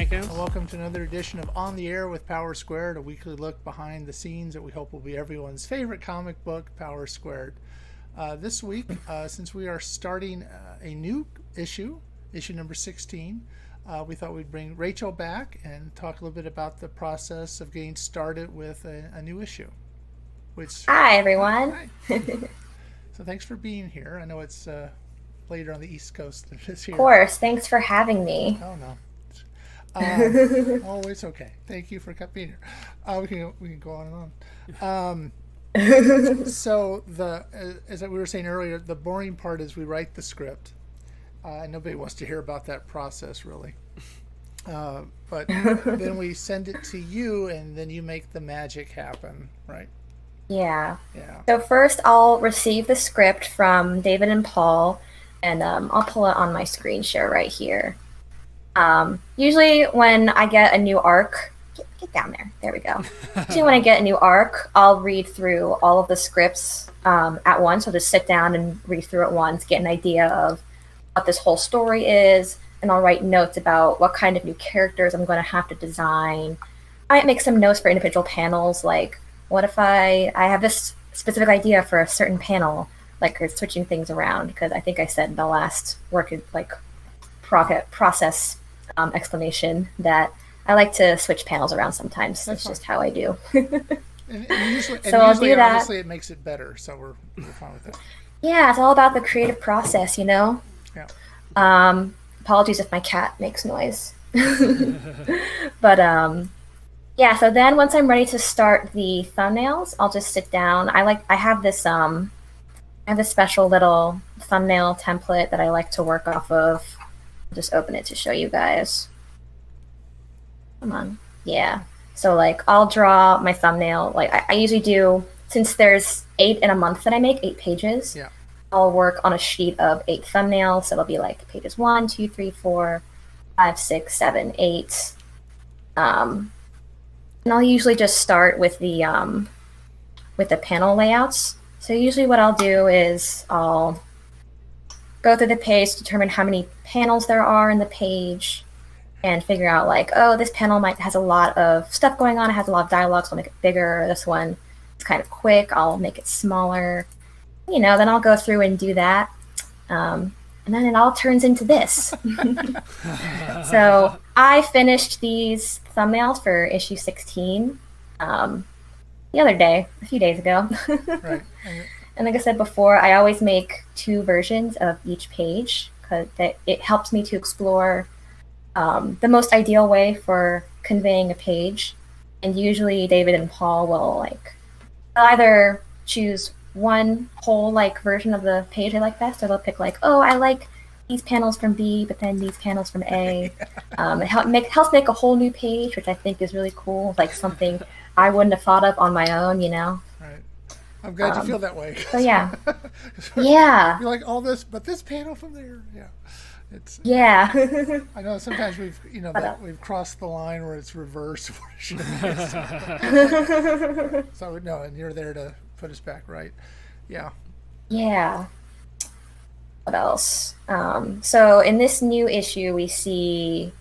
Jenkins. Welcome to another edition of On the Air with Power Squared, a weekly look behind the scenes that we hope will be everyone's favorite comic book, Power Squared. This week, since we are starting a new issue number 16, we thought we'd bring Rachel back and talk a little bit about the process of getting started with a new issue. Hi, everyone. Hi. So thanks for being here. I know it's later on the East Coast than this here. Of course. Thanks for having me. Oh, no. It's okay. Thank you for being here. We can go on and on. So as we were saying earlier, the boring part is we write the script. Nobody wants to hear about that process, really. But then we send it to you, and then you make the magic happen, right? Yeah. Yeah. So first, I'll receive the script from David and Paul, and I'll pull it on my screen share right here. Usually when I get a new arc, get down there. There we go. Usually when I get a new arc, I'll read through all of the scripts at once. I'll just sit down and read through it once, get an idea of what this whole story is, and I'll write notes about what kind of new characters I'm going to have to design. I might make some notes for individual panels, like what if I have this specific idea for a certain panel, like switching things around, because I think I said in the last process explanation that I like to switch panels around sometimes. That's just how I do. And usually, I'll do that. Honestly, it makes it better, so we're fine with that. Yeah, it's all about the creative process, you know? Yeah. Apologies if my cat makes noise. But yeah, so then once I'm ready to start the thumbnails, I'll just sit down. I have this special little thumbnail template that I like to work off of. I'll just open it to show you guys. Come on. Yeah. So I'll draw my thumbnail. I usually do, since there's 8 in a month that I make, 8 pages. Yeah. I'll work on a sheet of 8 thumbnails. So it'll be pages 1, 2, 3, 4, 5, 6, 7, 8. And I'll usually just start with the panel layouts. So usually what I'll do is I'll go through the page, determine how many panels there are in the page, and figure out this panel has a lot of stuff going on. It has a lot of dialogue, so I'll make it bigger. This one is kind of quick. I'll make it smaller. Then I'll go through and do that. And then it all turns into this. So I finished these thumbnails for issue 16 the other day, a few days ago. Right. And like I said before, I always make 2 versions of each page because it helps me to explore the most ideal way for conveying a page. And usually David and Paul will they'll either choose one whole version of the page I like best, or they'll pick I like these panels from B, but then these panels from A. It helps make a whole new page, which I think is really cool, something I wouldn't have thought of on my own, Right. I'm glad you feel that way. So yeah. Yeah. You like all this, but this panel from there, yeah. Yeah. I know sometimes we've crossed the line where it's reverse. So no, and you're there to put us back right. Yeah. Yeah. What else? So in this new issue, we see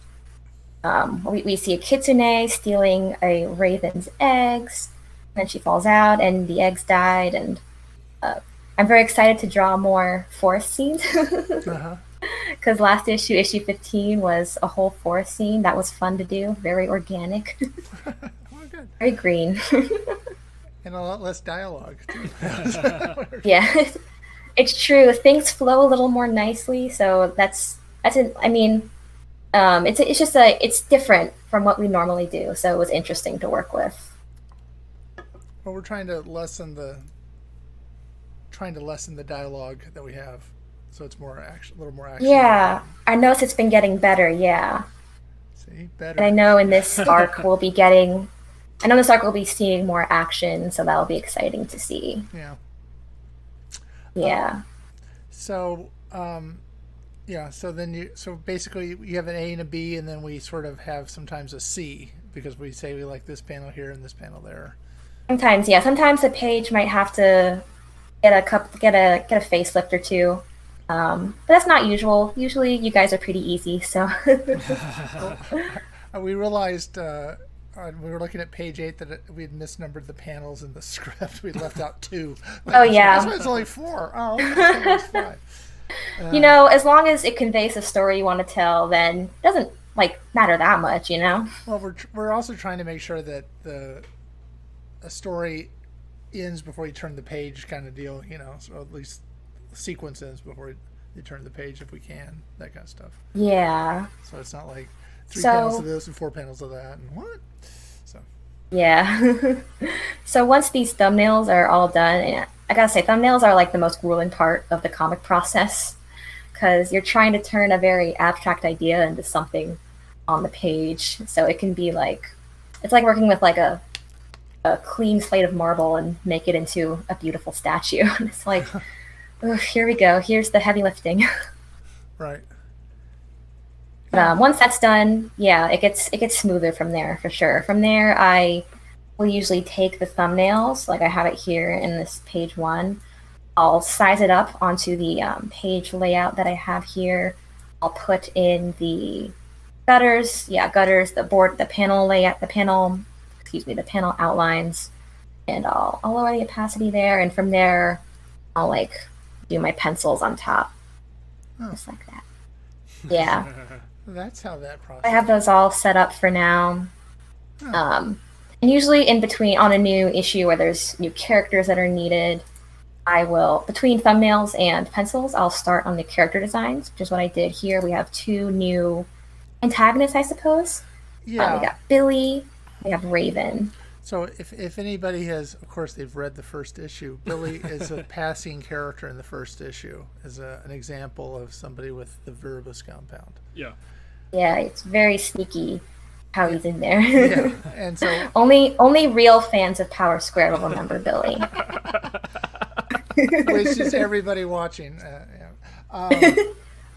we see a kitsune stealing a raven's eggs. Then she falls out, and the eggs died. And I'm very excited to draw more forest scenes. Because last issue 15, was a whole forest scene. That was fun to do. Very organic. Oh, good. Very green. And a lot less dialogue, too. Yeah. It's true. Things flow a little more nicely, so it's different from what we normally do, so it was interesting to work with. Well, we're trying to lessen the dialogue that we have, so it's more action, a little more action. Yeah, I noticed it's been getting better. Yeah. See, better. And I know in this arc we'll be seeing more action, so that'll be exciting to see. Yeah. Yeah. So basically you have an A and a B, and then we sort of have sometimes a C because we say we like this panel here and this panel there. Sometimes, yeah. Sometimes a page might have to get a facelift or two. But that's not usual. Usually you guys are pretty easy, so. Well, We realized we were looking at page 8 that we had misnumbered the panels in the script. We left out 2. Oh yeah. This one's only 4. Oh, okay. It's 5. As long as it conveys the story you want to tell, then it doesn't matter that much, Well, we're also trying to make sure that a story ends before you turn the page, kind of deal. So at least the sequence ends before you turn the page if we can. That kind of stuff. Yeah. So it's not like 3 panels of this and 4 panels of that and what. So. Yeah. So once these thumbnails are all done, and I gotta say, thumbnails are like the most grueling part of the comic process because you're trying to turn a very abstract idea into something on the page. So it can be it's like working with like a clean slate of marble and make it into a beautiful statue. It's like, oh, here we go. Here's the heavy lifting. Right. But once that's done, yeah, it gets smoother from there for sure. From there, I will usually take the thumbnails, like I have it here in this page 1. I'll size it up onto the page layout that I have here. I'll put in the gutters, the panel layout, the panel outlines, and I'll lower the opacity there, and from there, I'll do my pencils on top, just like that. Yeah. That's how that process. I have those all set up for now. And usually in between, on a new issue where there's new characters that are needed, I will, between thumbnails and pencils, I'll start on the character designs, which is what I did here. We have 2 new antagonists, I suppose. Yeah. We got Billy, we have Raven. So if anybody has, of course, they've read the first issue, Billy is a passing character in the first issue, as an example of somebody with the Viribus compound. Yeah. Yeah, it's very sneaky how he's in there. Yeah, and so only real fans of Power Square will remember Billy. which is everybody watching.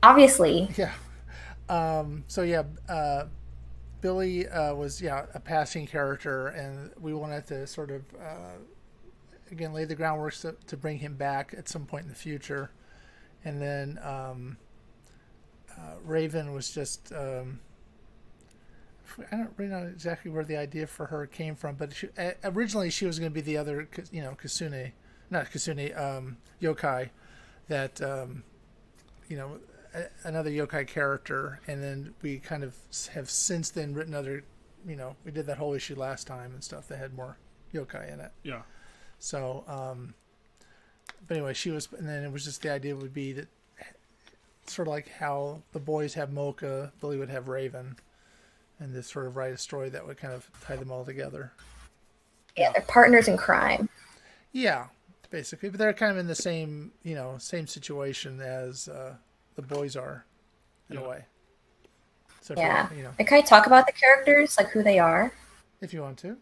Obviously. Yeah. Billy was a passing character, and we wanted to sort of again lay the groundwork to bring him back at some point in the future, and then Raven was just I don't really know exactly where the idea for her came from, but originally she was going to be the other yokai that another yokai character, and then we kind of have since then written other, we did that whole issue last time and stuff that had more yokai in it. Yeah. So, but anyway, and then it was just the idea would be that sort of like how the boys have Mocha, Billy would have Raven, and just sort of write a story that would kind of tie them all together. Yeah, they're partners in crime. Yeah, basically, but they're kind of in the same, same situation as the boys are, in a way. So yeah. Can I talk about the characters, like who they are? If you want to.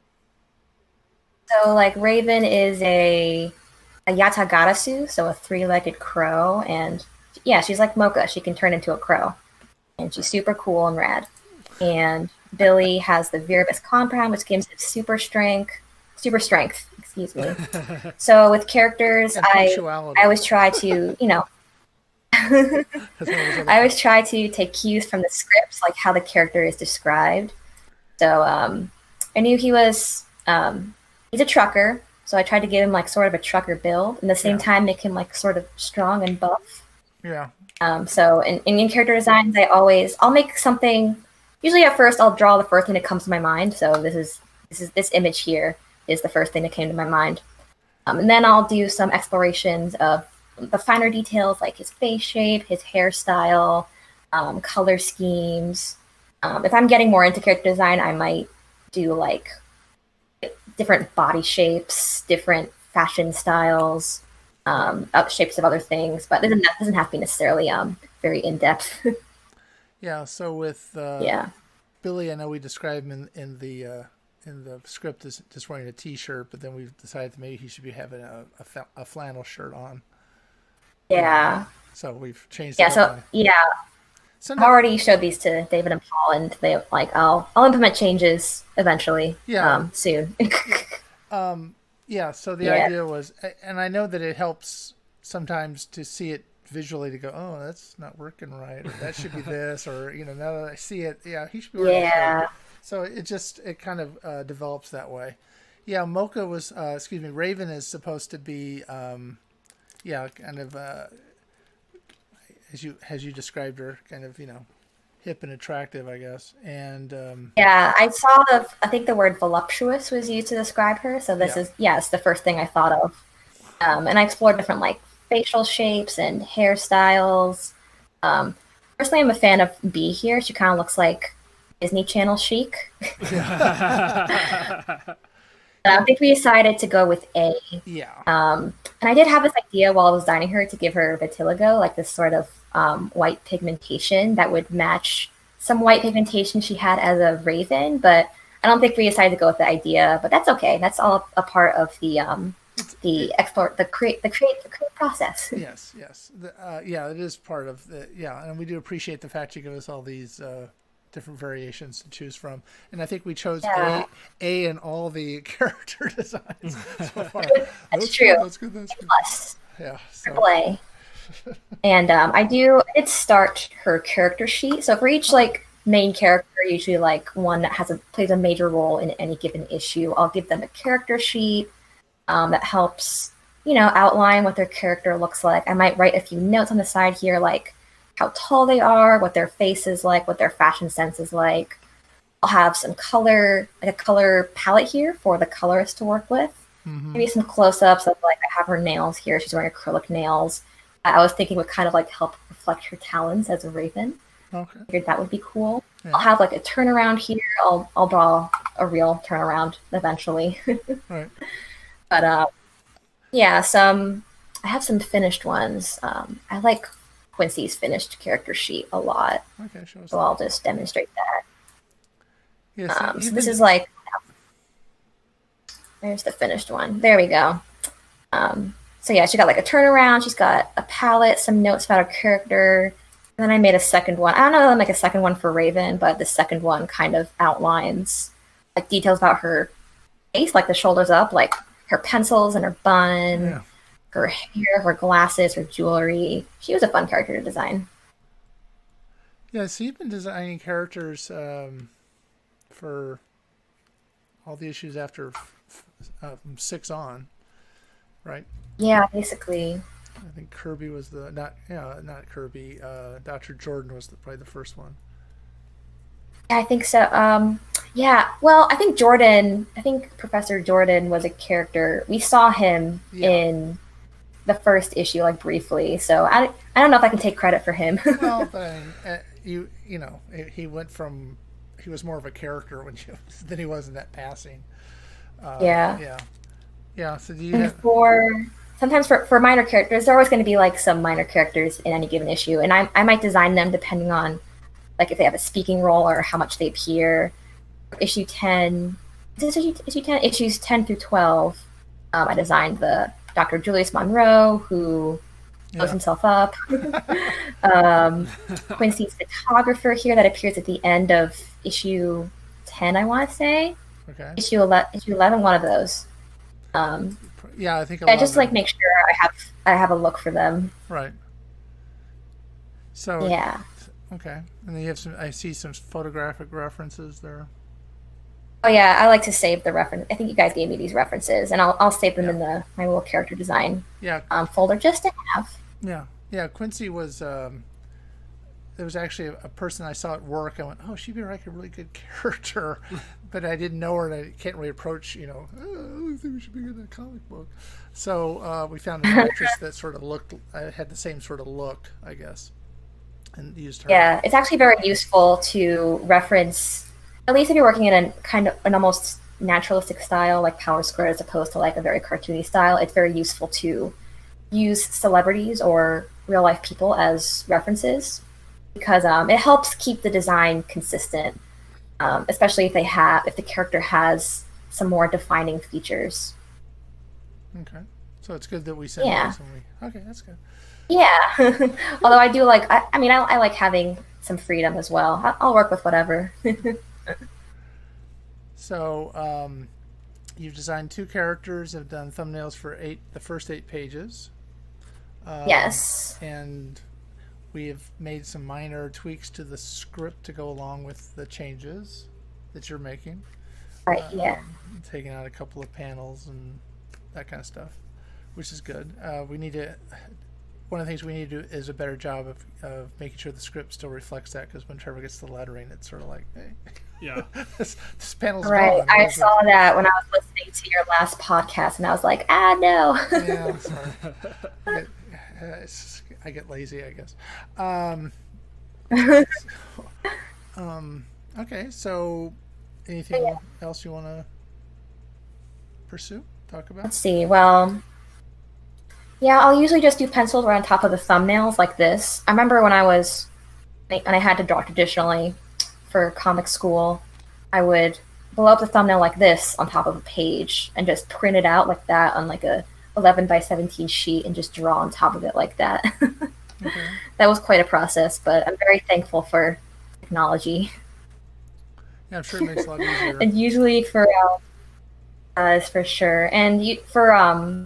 So, Raven is a Yatagarasu, so a 3-legged crow, and yeah, she's like Mocha. She can turn into a crow, and she's super cool and rad. And Billy has the Viribus compound, which gives him super strength. Excuse me. So with characters, I always try to, I always try to take cues from the scripts, like how the character is described. So I knew he was, he's a trucker, so I tried to give him sort of a trucker build, and at the same time make him sort of strong and buff. Yeah. So in character designs, I'll make something. Usually at first I'll draw the first thing that comes to my mind. So this image here is the first thing that came to my mind. And then I'll do some explorations of the finer details, like his face shape, his hairstyle, color schemes. If I'm getting more into character design, I might do different body shapes, different fashion styles, shapes of other things, but it doesn't have to be necessarily very in-depth. Yeah, so with Billy, I know we described him in the script as just wearing a T-shirt, but then we've decided that maybe he should be having a flannel shirt on. Yeah. So we've changed. Yeah. I've already showed these to David and Paul, and they I'll implement changes eventually. Yeah. Soon. Yeah. So the idea was, and I know that it helps sometimes to see it visually to go, oh, that's not working right, or that should be this, or now that I see it, he should be wearing that. So it kind of develops that way. Yeah, Mocha was Raven is supposed to be kind of as you described her, kind of hip and attractive, I guess. And Yeah, I think the word voluptuous was used to describe her. So this is, it's the first thing I thought of. And I explored different like facial shapes and hairstyles. Personally, I'm a fan of B here. She kind of looks like Disney Channel chic. I think we decided to go with A. Yeah. And I did have this idea while I was designing her to give her vitiligo, like this sort of white pigmentation that would match some white pigmentation she had as a raven. But I don't think we decided to go with the idea. But that's okay. That's all a part of the create process. Yes. It is part of the and we do appreciate the fact you give us all these different variations to choose from, and I think we chose A in all the character designs so far. That's true. That's good. Plus. Yeah. Triple A. And I did start her character sheet. So for each like main character, usually like one that plays a major role in any given issue, I'll give them a character sheet that helps outline what their character looks like. I might write a few notes on the side here, like how tall they are, what their face is like, what their fashion sense is like. I'll have some color, like a color palette here for the colorist to work with. Mm-hmm. Maybe some close-ups of like, I have her nails here. She's wearing acrylic nails. I was thinking would kind of like help reflect her talents as a raven. Okay. I figured that would be cool. Yeah. I'll have like a turnaround here. I'll draw a real turnaround eventually. Right. But I have some finished ones. I like Quincy's finished character sheet a lot. Okay, show us so I'll just demonstrate that. Yes. So this is like, there's the finished one. There we go. So yeah, she got like a turnaround. She's got a palette, some notes about her character. And then I made a second one. I don't know if I'll make a second one for Raven, but the second one kind of outlines like details about her face, like the shoulders up, like her pencils and her bun, her hair, her glasses, her jewelry. She was a fun character to design. Yeah, so you've been designing characters for all the issues after from 6 on, right? Yeah, basically. I think Kirby was not Kirby. Dr. Jordan was probably the first one. I think so. Yeah. Well, I think Professor Jordan was a character. We saw him in the first issue, like briefly. So I don't know if I can take credit for him. Well, but I mean, he went from, he was more of a character than he was in that passing. Yeah. So do you sometimes for minor characters, there are always going to be like some minor characters in any given issue, and I might design them depending on like if they have a speaking role or how much they appear. Issue 10, issues 10 through 12, I designed the Dr. Julius Monroe, who blows himself up. Quincy's photographer here that appears at the end of issue 10, I want to say. Okay. Issue 11, one of those. I think. I just like make sure I have a look for them. Right. So. Yeah. Okay, and then you have I see some photographic references there. Oh yeah, I like to save the reference. I think you guys gave me these references, and I'll save them in my little character design folder just to have. Yeah. Quincy was. There was actually a person I saw at work. I went, oh, she'd be like a really good character, but I didn't know her, and I can't really approach. I don't think we should be in a comic book. So we found an actress that sort of had the same sort of look, I guess. And used her. Yeah, it's actually very useful to reference, at least if you're working in a kind of an almost naturalistic style like Power Square as opposed to like a very cartoony style. It's very useful to use celebrities or real life people as references because it helps keep the design consistent, especially if the character has some more defining features. Okay, so it's good that we send those. Okay, that's good. Yeah, although I do like, I like having some freedom as well. I'll work with whatever. So, you've designed 2 characters, have done thumbnails for the first 8 pages. Yes. And we have made some minor tweaks to the script to go along with the changes that you're making. Right. Yeah. Taking out a couple of panels and that kind of stuff, which is good. We need to. One of the things we need to do is a better job of making sure the script still reflects that, because when Trevor gets the lettering, it's sort of like, hey, Yeah. this panel's Right. gone. I saw that when I was listening to your last podcast, and I was like, no. Yeah, sorry. I get lazy, I guess. Okay, so anything else you want to pursue, talk about? Let's see. Well, yeah, I'll usually just do pencils right on top of the thumbnails like this. I remember when I had to draw traditionally for comic school, I would blow up the thumbnail like this on top of a page and just print it out like that on like a 11 by 17 sheet and just draw on top of it like that. Okay. That was quite a process, but I'm very thankful for technology. Yeah, I'm sure it makes it a lot easier. And usually for sure. And for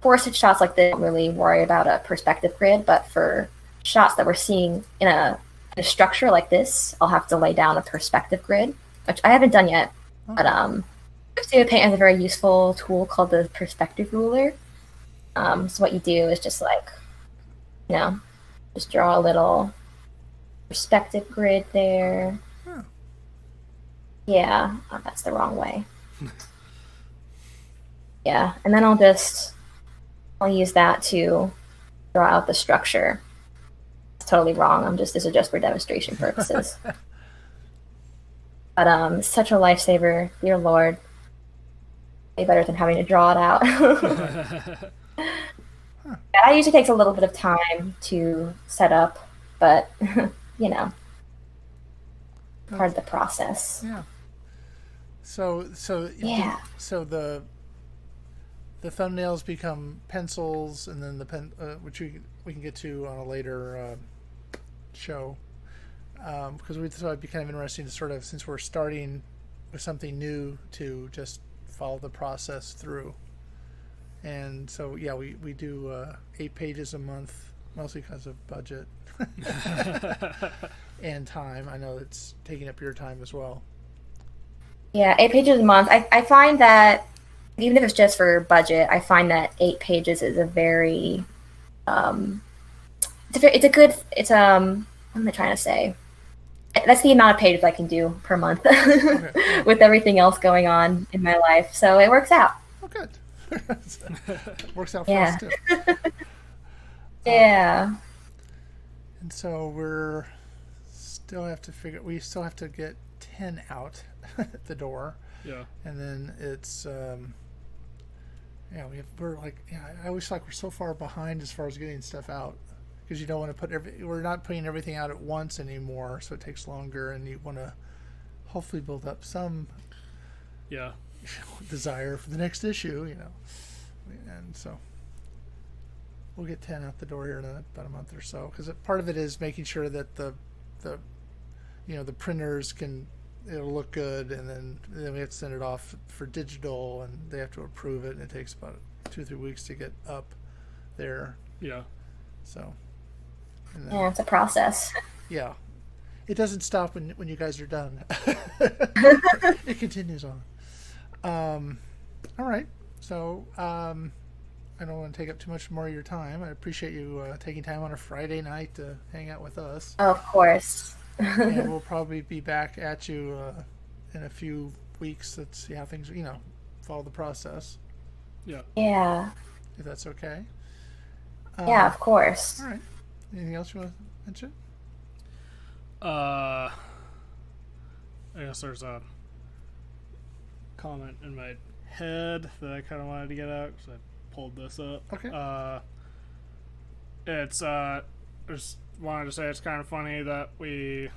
forested shots like this, I don't really worry about a perspective grid, but for shots that we're seeing in a structure like this, I'll have to lay down a perspective grid, which I haven't done yet. Oh. But Studio Paint has a very useful tool called the perspective ruler. So what you do is just just draw a little perspective grid there. Huh. Yeah, that's the wrong way. Yeah, and then I'll use that to draw out the structure. It's totally wrong. This is just for demonstration purposes. But such a lifesaver, dear Lord. Way better than having to draw it out. Yeah, that usually takes a little bit of time to set up, but part of the process. Yeah. So Yeah. So the thumbnails become pencils, and then which we can get to on a later show, because we thought it'd be kind of interesting to sort of, since we're starting with something new, to just follow the process through. And so yeah, we do 8 pages a month, mostly because of budget and time. I know it's taking up your time as well. Yeah, 8 pages a month. I find that even if it's just for budget, I find that 8 pages is a very what am I trying to say? That's the amount of pages I can do per month Okay. with everything else going on in my life. So it works out. Oh, good. Works out for Yeah. us too. Yeah. And so we still have to get 10 out the door. Yeah. And then it's I always feel like we're so far behind as far as getting stuff out, because you don't want to we're not putting everything out at once anymore, so it takes longer, and you want to hopefully build up some desire for the next issue, and so we'll get 10 out the door here in about a month or so, because part of it is making sure that the printers it'll look good, and then we have to send it off for digital, and they have to approve it, and it takes about 2 or 3 weeks to get up there. Yeah. So Yeah, it's a process. yeah, it doesn't stop when you guys are done. It continues on. All right, so I don't want to take up too much more of your time. I appreciate you taking time on a Friday night to hang out with us. Oh, of course. And we'll probably be back at you in a few weeks to see how things, follow the process. Yeah. Yeah. If that's okay. Yeah, of course. All right. Anything else you want to mention? I guess there's a comment in my head that I kind of wanted to get out because I pulled this up. Okay. It's I just wanted to say it's kind of funny that we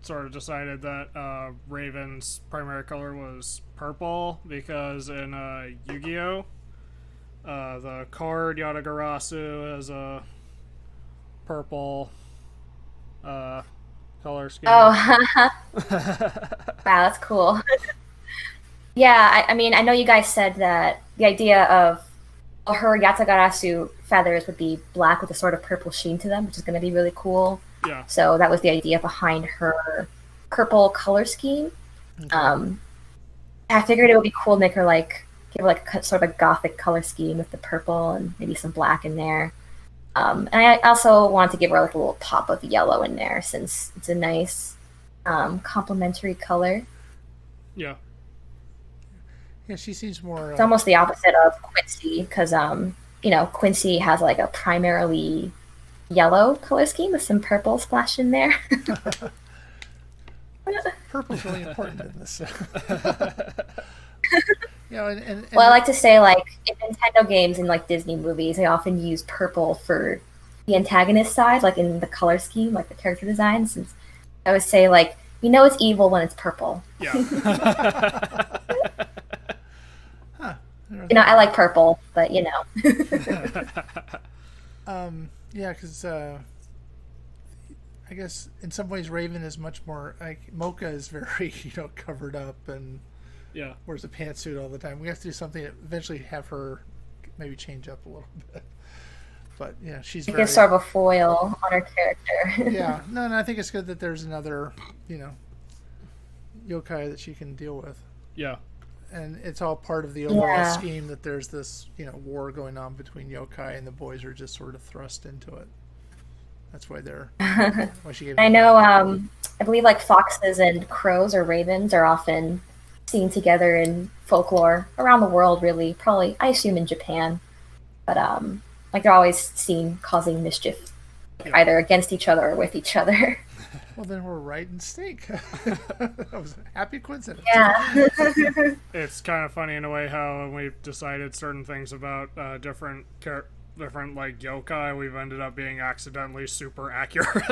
sort of decided that Raven's primary color was purple, because in Yu-Gi-Oh! The card Yatagarasu has a purple color scheme. Oh, wow, that's cool. Yeah, I mean, I know you guys said that the idea of her Yatagarasu feathers would be black with a sort of purple sheen to them, which is going to be really cool. Yeah. So that was the idea behind her purple color scheme. I figured it would be cool to make her like give her like sort of a gothic color scheme with the purple and maybe some black in there. And I also wanted to give her like a little pop of yellow in there since it's a nice complementary color. Yeah. Yeah, she seems more. It's almost the opposite of Quincy because Quincy has like a primarily yellow color scheme with some purple splashed in there. Purple's really important in this. Well, I like to say, like, in Nintendo games and, like, Disney movies, they often use purple for the antagonist side, like, in the color scheme, like, the character design. Since I would say, like, it's evil when it's purple. Yeah. I like purple, but, Yeah, because I guess in some ways Raven is much more, like, Mocha is very, covered up and yeah, wears a pantsuit all the time. We have to do something to eventually have her maybe change up a little bit. But yeah, she's very sort of a foil on her character. Yeah, no, I think it's good that there's another, yokai that she can deal with. Yeah. And it's all part of the overall scheme that there's this, war going on between yokai and the boys are just sort of thrust into it. That's why why she gave I know, I believe like foxes and crows or ravens are often seen together in folklore around the world, really. Probably, I assume in Japan. But, like they're always seen causing mischief, either against each other or with each other. Well, then we're right in sync. That was a happy coincidence. Yeah. It's kind of funny in a way how when we've decided certain things about different like yokai, we've ended up being accidentally super accurate.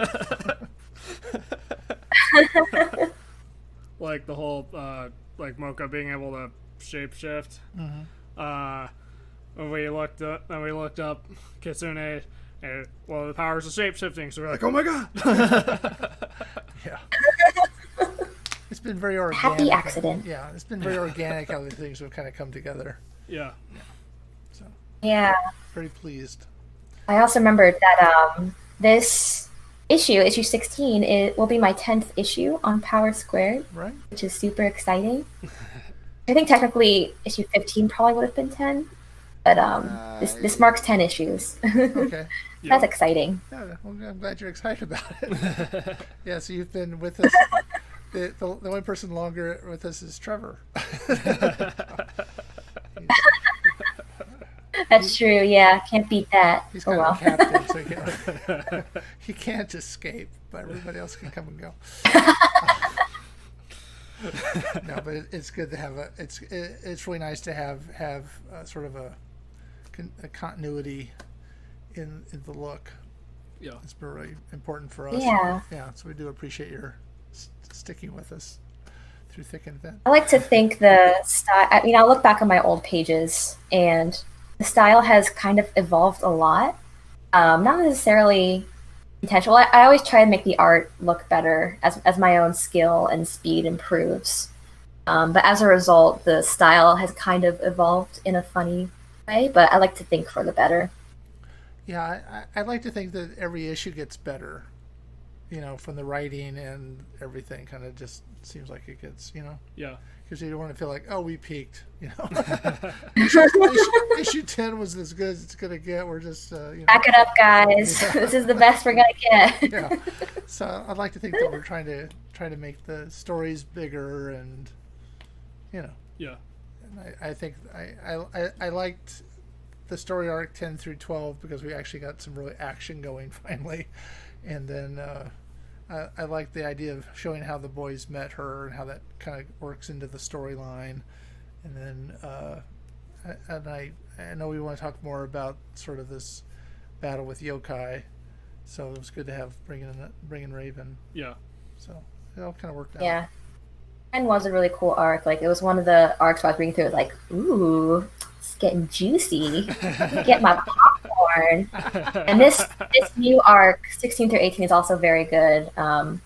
Like the whole like Mocha being able to shapeshift. When we looked up Kitsune. And, well, the powers of shapeshifting, so we're like, oh my god! Yeah. It's been very organic. Happy accident. Yeah, it's been very organic how the things have kind of come together. Yeah. So. Yeah. Very pleased. I also remembered that this issue 16, it will be my 10th issue on Power Squared, right? Which is super exciting. I think technically issue 15 probably would have been 10, but this marks 10 issues. Okay. That's exciting. Yeah, well, I'm glad you're excited about it. Yeah, so you've been with us. The only person longer with us is Trevor. That's true. Yeah, can't beat that. He's kind of a captain, so he can't escape, but everybody else can come and go. No, but it's good to have it's really nice to have sort of a continuity in the look. Yeah, it's been really important for us. Yeah. So we do appreciate your sticking with us through thick and thin. I like to think the style. I mean, I'll look back on my old pages, and the style has kind of evolved a lot. Not necessarily intentional. I always try to make the art look better as my own skill and speed improves. But as a result, the style has kind of evolved in a funny way. But I like to think for the better. Yeah, I like to think that every issue gets better, from the writing and everything. Kind of just seems like it gets, Yeah. Because you don't want to feel like, oh, we peaked, issue 10 was as good as it's gonna get. We're just, back it up, guys. Yeah. This is the best we're gonna get. Yeah. So I'd like to think that we're trying to make the stories bigger and, Yeah. And I think I liked the story arc 10 through 12 because we actually got some really action going finally, and then I like the idea of showing how the boys met her and how that kind of works into the storyline, and then I know we want to talk more about sort of this battle with yokai, so it was good to have bring in Raven. Yeah. So it all kind of worked out. Yeah. And was a really cool arc. Like it was one of the arcs I was reading through. It was like, ooh, it's getting juicy. Get my popcorn. And this new arc, 16 through 18, is also very good. I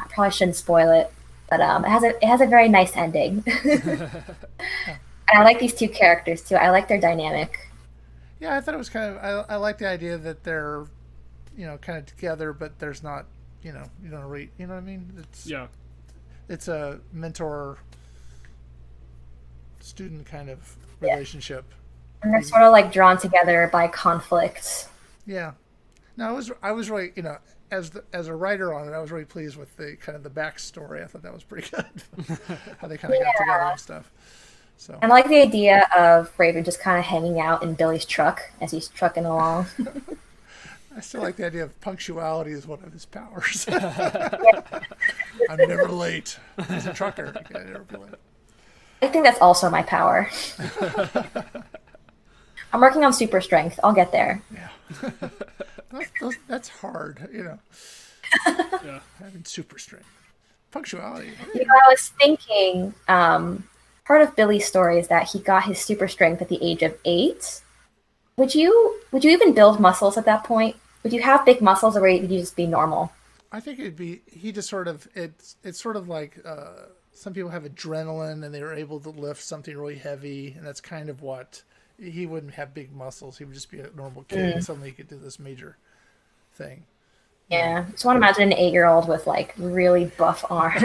probably shouldn't spoil it, but it has a very nice ending. And I like these two characters too. I like their dynamic. Yeah, I thought it was kind of. I like the idea that they're, kind of together, but there's not you don't rate. You know what I mean? Yeah. It's a mentor student kind of relationship. And they're sort of like drawn together by conflict. Yeah. No, I was really, as a writer on it, I was really pleased with the kind of the backstory. I thought that was pretty good. How they kind of got together and stuff. So. I like the idea of Raven just kind of hanging out in Billy's truck as he's trucking along. I still like the idea of punctuality is one of his powers. I'm never late. He's a trucker. I can't never be late. I think that's also my power. I'm working on super strength. I'll get there. Yeah. That's hard, Yeah. Having super strength. Punctuality. I was thinking, part of Billy's story is that he got his super strength at the age of 8. Would you even build muscles at that point? Would you have big muscles, or would you just be normal? I think he just sort of, it's sort of like some people have adrenaline and they're able to lift something really heavy, and that's kind of what, he wouldn't have big muscles. He would just be a normal kid and suddenly he could do this major thing. Yeah. Just want to imagine an 8-year-old with like really buff arms.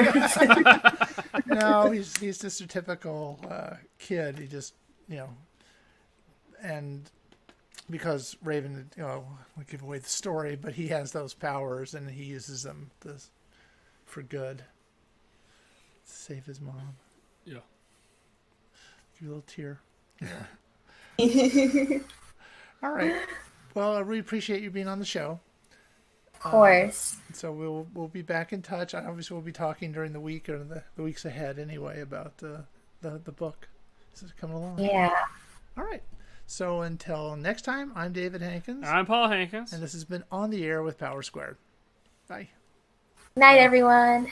No, he's just a typical kid. He just, and because Raven, we give away the story, but he has those powers and he uses them for good. Save his mom. Yeah. Give you a little tear. All right. Well, I really appreciate you being on the show. Of course. So we'll be back in touch. Obviously, we'll be talking during the week or the weeks ahead anyway about the book. This is coming along. Yeah. All right. So until next time, I'm David Hankins. I'm Paul Hankins. And this has been On the Air with Power Squared. Bye. Night, everyone.